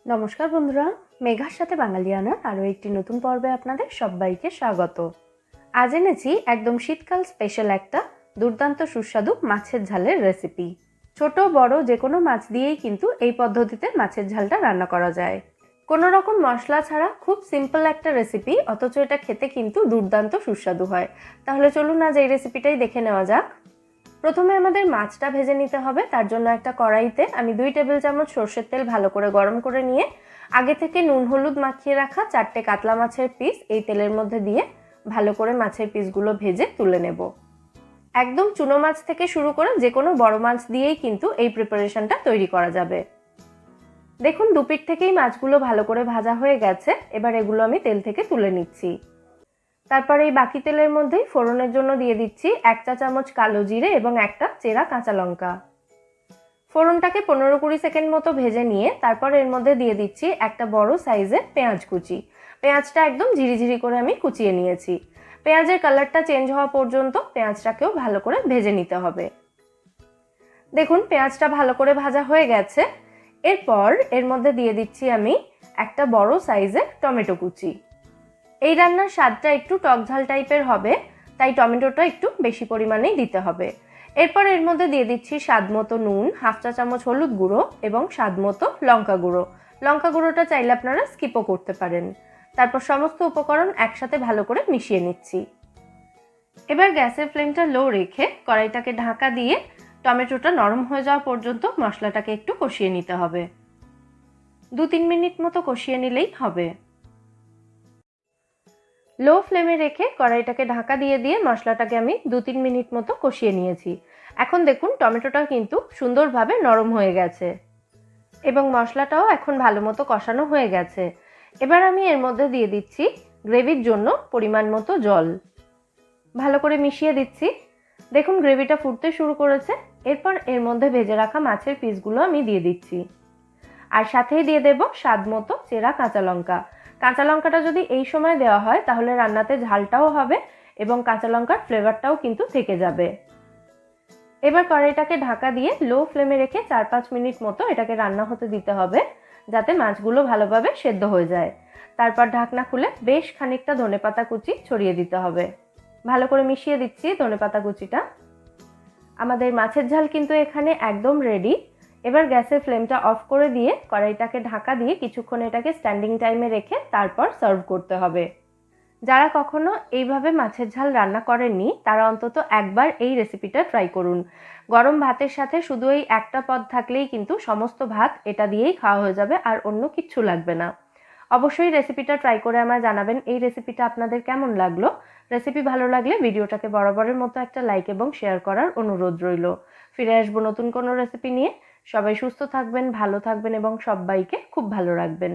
নমস্কার বন্ধুরা, মেঘার সাথে বাঙালিয়ানার আরও একটি নতুন পর্বে আপনাদের সবাইকে স্বাগত। আজ এনেছি একদম শীতকাল স্পেশাল একটা দুর্দান্ত সুস্বাদু মাছের ঝালের রেসিপি। ছোট বড় যে কোনো মাছ দিয়েই কিন্তু এই পদ্ধতিতে মাছের ঝালটা রান্না করা যায়। কোনো রকম মশলা ছাড়া খুব সিম্পল একটা রেসিপি, অথচ এটা খেতে কিন্তু দুর্দান্ত সুস্বাদু হয়। তাহলে চলুন আজ এই রেসিপিটাই দেখে নেওয়া যাক। প্রথমে আমাদের মাছটা ভেজে নিতে হবে। তার জন্য একটা কড়াইতে আমি 2 টেবিল চামচ সরষের তেল ভালো করে গরম করে নিয়ে আগে থেকে নুন হলুদ মাখিয়ে রাখা 4টে কাতলা মাছের পিস এই তেলের মধ্যে দিয়ে ভালো করে মাছের পিসগুলো ভেজে তুলে নেব। একদম চুনো মাছ থেকে শুরু করে যে কোনো বড় মাছ দিয়েই কিন্তু এই প্রিপারেশনটা তৈরি করা যাবে। দেখুন দুপিঠ থেকেই মাছগুলো ভালো করে ভাজা হয়ে গেছে। এবার এগুলো আমি তেল থেকে তুলে নিচ্ছি। তারপর এই বাকি তেলের মধ্যেই ফোড়নের জন্য দিয়ে দিচ্ছি 1 চা চামচ কালো জিরে এবং একটা চেরা কাঁচা লঙ্কা। ফোড়নটাকে 15-20 সেকেন্ড মতো ভেজে নিয়ে তারপর এর মধ্যে দিয়ে দিচ্ছি একটা বড় সাইজের পেঁয়াজ কুচি। পেঁয়াজটা একদম ঝিরিঝিরি করে আমি কুচিয়ে নিয়েছি। পেঁয়াজের কালারটা চেঞ্জ হওয়া পর্যন্ত পেঁয়াজটাকেও ভালো করে ভেজে নিতে হবে। দেখুন পেঁয়াজটা ভালো করে ভাজা হয়ে গেছে। এরপর এর মধ্যে দিয়ে দিচ্ছি আমি একটা বড় সাইজের টমেটো কুচি। এই রান্নার স্বাদটা একটু টকঝাল টাইপের হবে, তাই টমেটোটা একটু বেশি পরিমাণেই দিতে হবে। এরপর এর মধ্যে দিয়ে দিচ্ছি স্বাদ মতো নুন, 1/2 চা চামচ হলুদ গুঁড়ো এবং স্বাদ মতো লঙ্কা গুঁড়ো। লঙ্কা গুঁড়োটা চাইলে আপনারা স্কিপও করতে পারেন। তারপর সমস্ত উপকরণ একসাথে ভালো করে মিশিয়ে নিচ্ছি। এবার গ্যাসের ফ্লেমটা লো রেখে কড়াইটাকে ঢাকা দিয়ে টমেটোটা নরম হয়ে যাওয়া পর্যন্ত মশলাটাকে একটু কষিয়ে নিতে হবে। 2-3 মিনিট মতো কষিয়ে নিলেই হবে। লো ফ্লেমে রেখে কড়াইটাকে ঢাকা দিয়ে দিয়ে মশলাটাকে আমি 2-3 মিনিট মতো কষিয়ে নিয়েছি। এখন দেখুন টমেটোটা কিন্তু সুন্দরভাবে নরম হয়ে গেছে এবং মশলাটাও এখন ভালো মতো কষানো হয়ে গেছে। এবার আমি এর মধ্যে দিয়ে দিচ্ছি গ্রেভির জন্য পরিমাণ মতো জল। ভালো করে মিশিয়ে দিচ্ছি। দেখুন গ্রেভিটা ফুটতে শুরু করেছে। এরপর এর মধ্যে ভেজে রাখা মাছের পিসগুলো আমি দিয়ে দিচ্ছি, আর সাথেই দিয়ে দেব স্বাদ মতো চেরা কাঁচা লঙ্কা। কাঁচা লঙ্কাটা যদি এই সময় দেওয়া হয় তাহলে রান্নাতে ঝালটাও হবে এবং কাঁচা লঙ্কার ফ্লেভারটাও কিন্তু থেকে যাবে। এবার কড়াইটাকে ঢাকা দিয়ে লো ফ্লেমে রেখে 4-5 মিনিট মতো এটাকে রান্না হতে দিতে হবে, যাতে মাছগুলো ভালোভাবে সেদ্ধ হয়ে যায়। তারপর ঢাকনা খুলে বেশ খানিকটা ধনেপাতা কুচি ছড়িয়ে দিতে হবে। ভালো করে মিশিয়ে দিচ্ছি ধনেপাতা কুচিটা। আমাদের মাছের ঝাল কিন্তু এখানে একদম রেডি। এবার গ্যাসের ফ্লেমটা অফ করে দিয়ে কড়াইটাকে ঢাকা দিয়ে কিছুক্ষণ এটাকে স্ট্যান্ডিং টাইমে রেখে তারপর সার্ভ করতে হবে। যারা কখনো এইভাবে মাছের ঝাল রান্না করেননি তারা অন্তত একবার এই রেসিপিটা ট্রাই করুন। গরম ভাতের সাথে শুধু এই একটা পদ থাকলেই কিন্তু সমস্ত ভাত এটা দিয়েই খাওয়া হয়ে যাবে, আর অন্য কিচ্ছু লাগবে না। অবশ্যই রেসিপিটা ট্রাই করে আমায় জানাবেন এই রেসিপিটা আপনাদের কেমন লাগলো। রেসিপি ভালো লাগলে ভিডিওটাকে বরাবরের মতো একটা লাইক এবং শেয়ার করার অনুরোধ রইল। ফিরে আসবো নতুন কোনো রেসিপি নিয়ে। সবাই সুস্থ থাকবেন, ভালো থাকবেন এবং সবাইকে খুব ভালো রাখবেন।